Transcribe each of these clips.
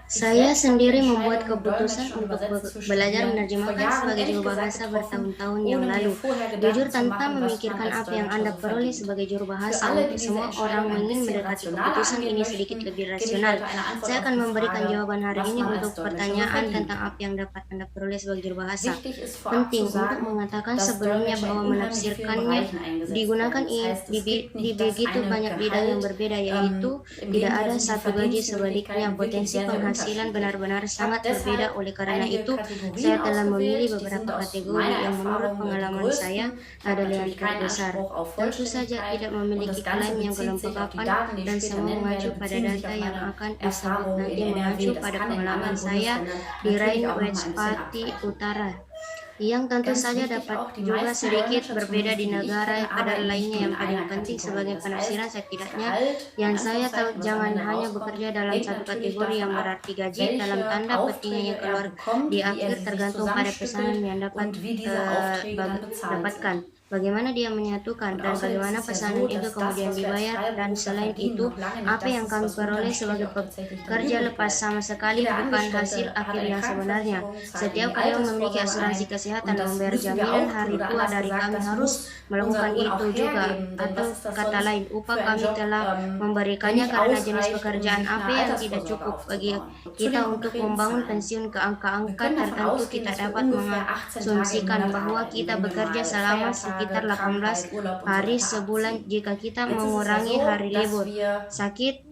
Saya sendiri membuat keputusan untuk belajar menerjemahkan sebagai juru bahasa bertahun-tahun yang lalu. Jujur, tanpa memikirkan apa yang Anda peroleh sebagai juru bahasa, untuk semua orang ingin mendekati keputusan ini sedikit lebih rasional. Saya akan memberikan jawaban hari ini untuk pertanyaan tentang apa yang dapat Anda peroleh sebagai juru bahasa. Penting untuk mengatakan sebelumnya bahwa menafsirkannya digunakan di begitu banyak bidang yang berbeda, yaitu tidak ada satu gaji, sebaliknya potensi penghasilan benar-benar sangat berbeda. Oleh karena itu, saya telah memilih beberapa kategori yang menurut pengalaman saya adalah yang terbesar. Tentu saja tidak memiliki klaim yang kelompokan dan semua mengacu pada data yang akan disebut nanti mengacu pada pengalaman saya di Rhine-Westphalia Utara, yang tentu saja dapat juga sedikit berbeda di negara pada lainnya. Yang paling penting sebagai penafsiran setidaknya yang saya tahu, jangan hanya bekerja dalam satu kategori yang berarti gaji dalam tanda petiknya yang keluar di akhir tergantung pada pesanan yang dapat dapatkan. Bagaimana dia menyatukan dan bagaimana pesanan itu kemudian dibayar, dan selain itu apa yang kami peroleh sebagai pekerja lepas sama sekali bukan hasil akhir yang sebenarnya. Setiap karyawan memiliki asuransi kesehatan dan membayar jaminan hari tua dari kami harus melakukan itu juga, atau kata lain, upah kami telah memberikannya karena jenis pekerjaan apa yang tidak cukup bagi kita untuk membangun pensiun ke angka-angka tertentu. Kita dapat mengasumsikan bahwa kita bekerja selama sekitar 18 hari sebulan jika kita mengurangi hari libur, sakit,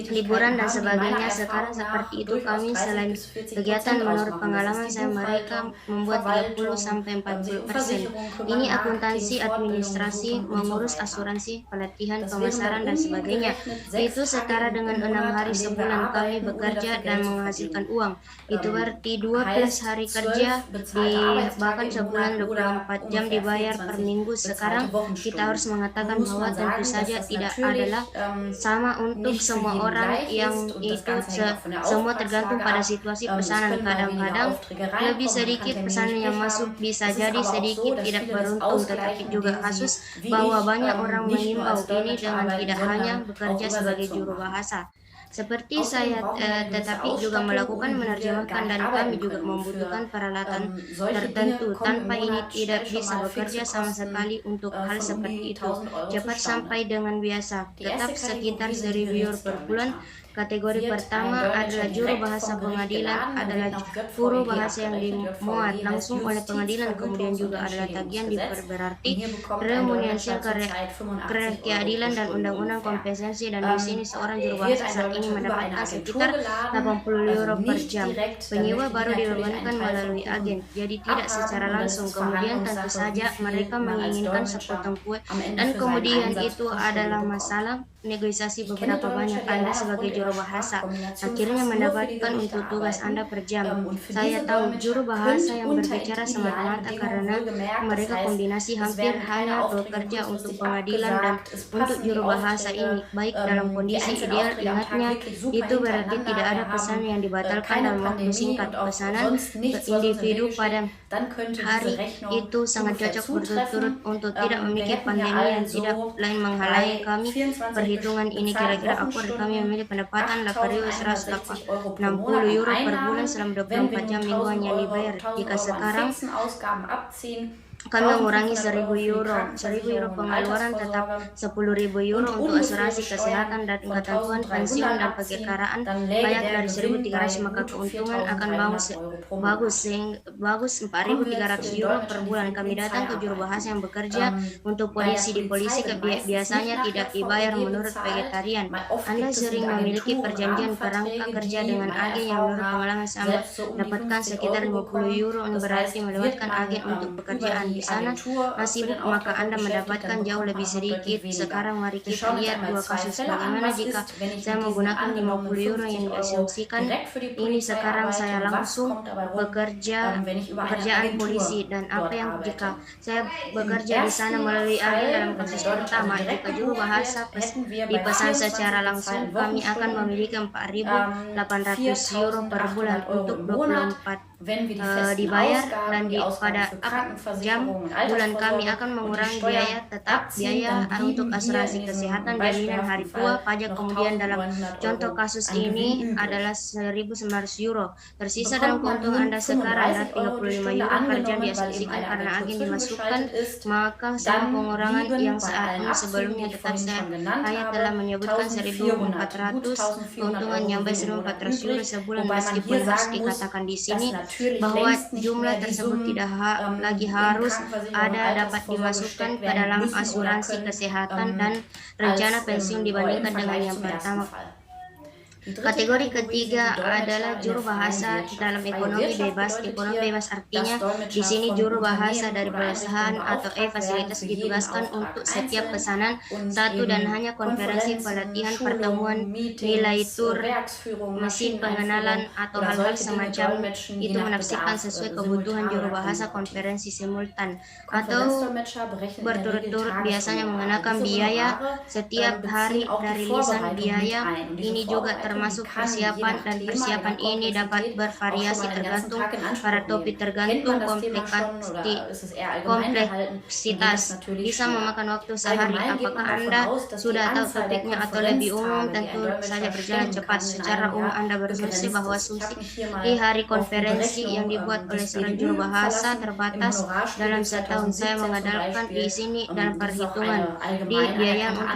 liburan dan sebagainya. Sekarang seperti itu kami. Selain kegiatan, menurut pengalaman saya, mereka membuat 30-40%. Ini akuntansi, administrasi, mengurus asuransi, pelatihan, pemasaran dan sebagainya. Itu setara dengan 6 hari sebulan kami bekerja dan menghasilkan uang. Itu berarti 12 hari kerja bahkan sebulan 24 jam dibayar per minggu. Sekarang kita harus mengatakan bahwa tentu saja tidak adalah sama untuk semua orang, yang itu semua tergantung pada situasi pesanan. Kadang-kadang lebih sedikit pesanan yang masuk, bisa jadi sedikit tidak beruntung, tetapi juga kasus bahwa banyak orang mengimbau ini dengan tidak hanya bekerja sebagai juru bahasa seperti saya, tetapi juga melakukan menerjemahkan, dan kami juga membutuhkan peralatan tertentu. Tanpa ini tidak bisa bekerja sama sekali. Untuk hal seperti itu cepat sampai dengan biasa tetap sekitar 1.000 euro per bulan. Kategori pertama adalah juru bahasa pengadilan, adalah juru bahasa yang dimuat langsung oleh pengadilan. Kemudian juga adalah tagihan berarti remunerasi keadilan dan undang-undang kompensasi. Dan di sini seorang juru bahasa saat ini mendapatkan sekitar 80 euro per jam. Penyewa baru dibebankan melalui agen, jadi tidak secara langsung. Kemudian tentu saja mereka menginginkan sepotong kue, dan kemudian itu adalah masalah negosiasi. Beberapa banyak Anda sebagai juru bahasa akhirnya mendapatkan untuk tugas Anda per jam. Saya tahu juru bahasa yang berbicara semata-mata karena mereka kombinasi hampir hanya bekerja untuk pengadilan dan untuk juru bahasa ini, baik dalam kondisi ideal. Ingatnya, itu berarti tidak ada pesan yang dibatalkan dalam waktu singkat. Pesanan ke individu pada hari itu sangat cocok berturut-turut untuk tidak memikir pandemi yang tidak lain menghalangi kami. Perhitungan ini kira-kira akurat. Kami memiliki pendapatan 8.160 euro per bulan selama 24 jam mingguan yang dibayar. Jika sekarang kami mengurangi 1.000 euro pengeluaran tetap 10.000 euro untuk asuransi kesehatan dan ketentuan pensiun dan perkiraan pajak dari 1.300, maka keuntungan akan bagus 4.300 euro per bulan. Kami datang ke juru bahasa yang bekerja untuk polisi di polisi, biasanya tidak dibayar menurut vegetarian. Anda sering memiliki perjanjian kerangka kerja dengan agen yang menurut pengalaman saya dapatkan sekitar 50 euro, berarti melewatkan agen untuk pekerjaan di sana masih sibuk, maka Anda mendapatkan jauh lebih sedikit. Sekarang mari kita lihat dua kasus. Bagaimana jika saya menggunakan 50 euro yang diasumsikan ini? Sekarang saya langsung pekerjaan polisi, dan apa yang jika saya bekerja di sana melalui agen? Dalam kasus pertama, jika juru bahasa dipesan secara langsung, kami akan memiliki 4.800 euro per bulan untuk 24 dibayar dan pada jam bulan kami akan mengurangi biaya tetap, biaya untuk asuransi kesehatan, jaminan hari tua, pajak. Kemudian dalam contoh kasus ini adalah 1.900 euro. Tersisa dalam keuntungan Anda sekarang adalah 35 euro per jam diasumsikan karena agen dimasukkan, maka sama pengurangan yang saat ini sebelumnya tetap saya telah menyebutkan 1.400, keuntungan nyampe 1.400 euro sebulan, meskipun harus dikatakan di sini bahwa jumlah tersebut tidak lagi harus ada dapat dimasukkan ke dalam asuransi kesehatan dan rencana pensiun dibandingkan dengan yang pertama. Kategori ketiga adalah juru bahasa dalam ekonomi bebas. Ekonomi bebas artinya di sini juru bahasa dari perusahaan atau fasilitas ditugaskan untuk setiap pesanan satu dan hanya konferensi, pelatihan, pertemuan, nilai tur, mesin pengenalan atau hal-hal semacam itu menafsirkan sesuai kebutuhan juru bahasa, konferensi simultan atau berturut-turut, biasanya mengenakan biaya setiap hari dari lisan biaya. Ini juga termasuk persiapan, dan persiapan ini dapat bervariasi tergantung para topik, tergantung kompleksitas, bisa memakan waktu sehari. Apakah Anda sudah tahu topiknya atau lebih umum? Tentu saja berjalan cepat. Secara umum Anda berasumsi bahwa di hari konferensi yang dibuat oleh seorang juru bahasa terbatas dalam setahun. Saya mengandalkan di sini dalam perhitungan di biaya untuk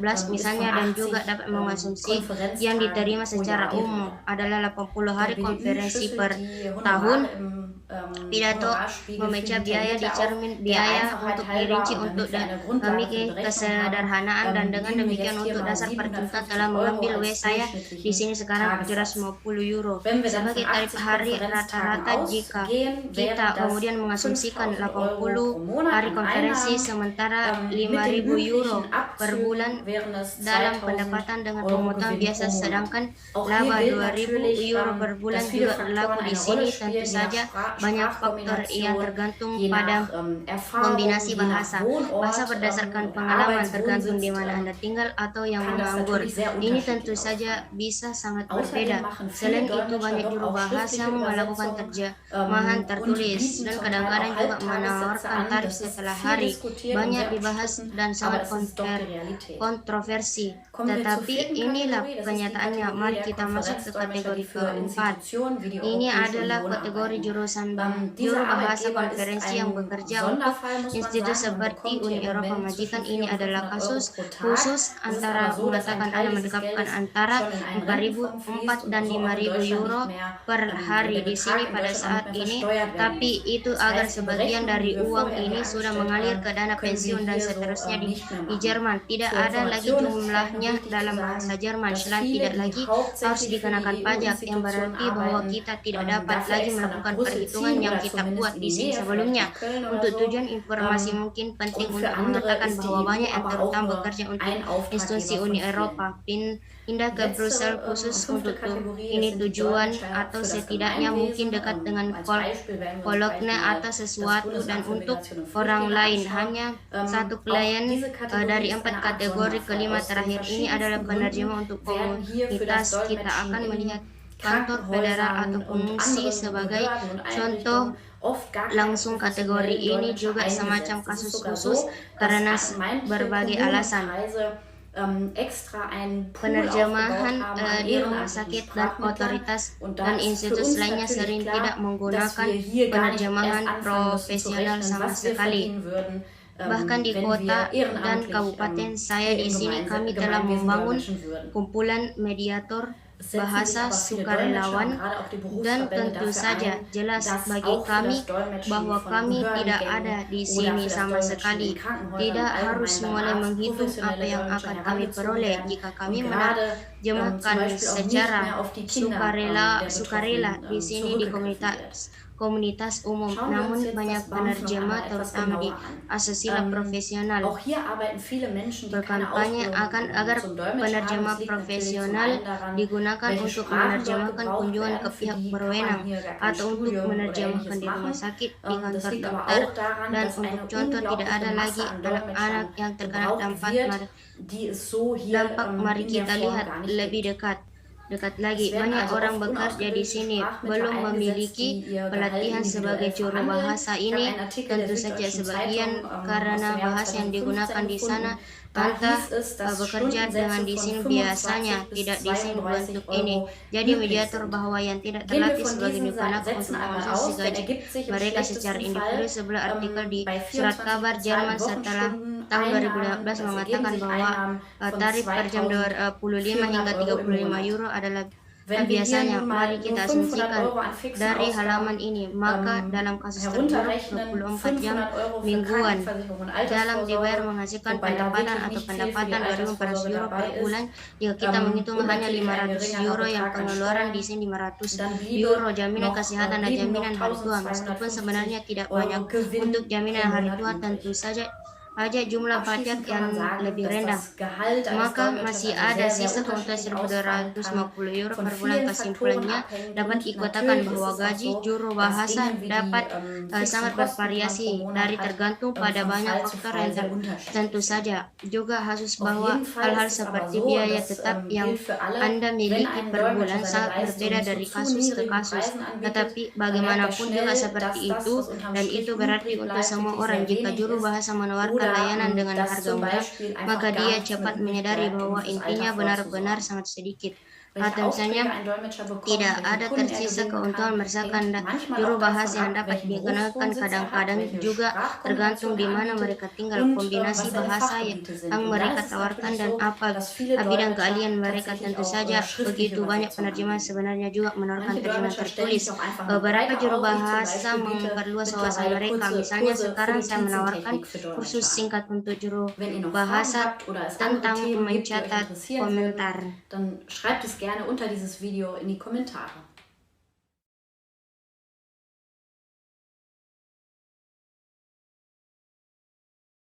2017 misalnya, dan juga dapat mengasumsi yang diterima secara umum adalah 80 hari konferensi per tahun. Pidato memecah biaya dicermin biaya untuk dirinci untuk demi kesederhanaan, dan dengan demikian untuk dasar perhitungan telah mengambil saya di sini sekarang 750 euro sebagai tarif hari rata-rata. Jika kita kemudian mengasumsikan 80 hari konferensi sementara 5.000 euro per bulan dalam pendapatan dengan pemotongan biasa, sedangkan laba 2.000 euro per bulan juga berlaku di sini. Tentu saja banyak faktor yang tergantung pada kombinasi bahasa berdasarkan pengalaman, tergantung di mana Anda tinggal atau yang menganggur. Ini tentu saja bisa sangat berbeda. Selain itu, banyak juru bahasa melakukan terjemahan tertulis dan kadang-kadang juga menawarkan tarif setelah hari. Banyak dibahas dan sangat kontroversi, tetapi inilah kenyataannya. Mari kita masuk ke kategori keempat. Ini adalah kategori juru bahasa konferensi yang bekerja untuk institusi seperti Uni Eropa Majikan. Ini adalah kasus khusus antara mengatakan Anda mendapatkan antara 4.000 dan 5.000 euro per hari di sini pada saat ini, tapi itu agar sebagian dari uang ini sudah mengalir ke dana pensiun dan seterusnya. Di Jerman tidak ada lagi jumlahnya dalam bahasa Jerman. Selain tidak lagi harus dikenakan pajak, yang berarti bahwa kita tidak dapat lagi melakukan perhitungan yang kita buat di sini sebelumnya. Untuk tujuan informasi mungkin penting untuk mengatakan bahwa banyak yang terutama bekerja untuk institusi Uni Eropa pindah ke Brussel khusus untuk ini tujuan, atau setidaknya mungkin dekat dengan Cologne atau sesuatu. Dan untuk orang lain, hanya satu klien dari 4 kategori kelima terakhir ini adalah penerjemah untuk komunitas. Kita akan melihat kantor federal atau fungsi sebagai contoh langsung. Kategori ini juga semacam kasus khusus karena berbagai alasan. Penerjemahan di rumah sakit dan otoritas dan institusi lainnya sering tidak menggunakan penerjemahan profesional sama sekali. Bahkan di kota dan kabupaten saya di sini, kami telah membangun kumpulan mediator bahasa sukarelawan, dan tentu saja jelas bagi kami bahwa kami tidak ada di sini sama sekali. Tidak harus mulai menghitung apa yang akan kami peroleh jika kami menerjemahkan secara sukarela di sini di komunitas umum. Namun banyak penerjemah, terutama di asosiasi profesional, berkampanye agar penerjemah profesional digunakan untuk menerjemahkan kunjungan ke pihak berwenang atau untuk menerjemahkan di rumah sakit, di kantor dokter, dan untuk contoh tidak ada lagi anak-anak yang terkena dampak. Mari kita lihat lebih dekat. dekat lagi. Banyak orang bekerja di sini belum memiliki pelatihan sebagai juru bahasa ini. Tentu saja sebagian karena bahasa yang digunakan di sana entah bekerja dengan desain biasanya tidak desain bentuk ini. Jadi mediator bahwa yang tidak terlatih sebagai digunakan untuk mengonsumsi gaji mereka secara individu. Sebelah artikel di Surat Kabar Jerman setelah tahun 2015 mengatakan bahwa tarif per jam 25 hingga 35 euro adalah biasanya. Mari kita asumsikan dari halaman ini, maka dalam kasus terburuk 24 jam mingguan dalam dibayar menghasilkan pendapatan atau pendapatan 2.400 euro per bulan. Jika kita menghitung hanya 500 euro yang pengeluaran di sini 500 euro jaminan kesehatan dan jaminan hari tua, meskipun sebenarnya tidak banyak untuk jaminan hari tua, tentu saja jumlah pajak yang lebih rendah, maka masih ada sisa keuntungan 1.250 euro per bulan. Kesimpulannya, dapat dikatakan bahwa gaji juru bahasa dapat sangat bervariasi dari tergantung pada banyak faktor yang tentu saja juga harus bahwa hal-hal seperti biaya tetap yang Anda miliki per bulan sangat berbeda dari kasus ke kasus. Tetapi bagaimanapun juga seperti itu, dan itu berarti untuk semua orang. Jika juru bahasa menawarkan layanan dengan harga murah, maka dia cepat menyadari bahwa intinya benar-benar sangat sedikit. Tentunya tidak ada tersisa keuntungan berdasarkan juru bahasa yang dapat digunakan. Kadang-kadang juga tergantung di mana mereka tinggal, kombinasi bahasa yang mereka tawarkan, dan apa bidang keahlian mereka. Tentu saja begitu banyak penerjemah sebenarnya juga menawarkan terjemahan tertulis. Beberapa juru bahasa memperluas wawasan mereka. Misalnya sekarang saya menawarkan kursus singkat untuk juru bahasa tentang mencatat komentar. Dann schreibt es gerne unter dieses Video in die Kommentare.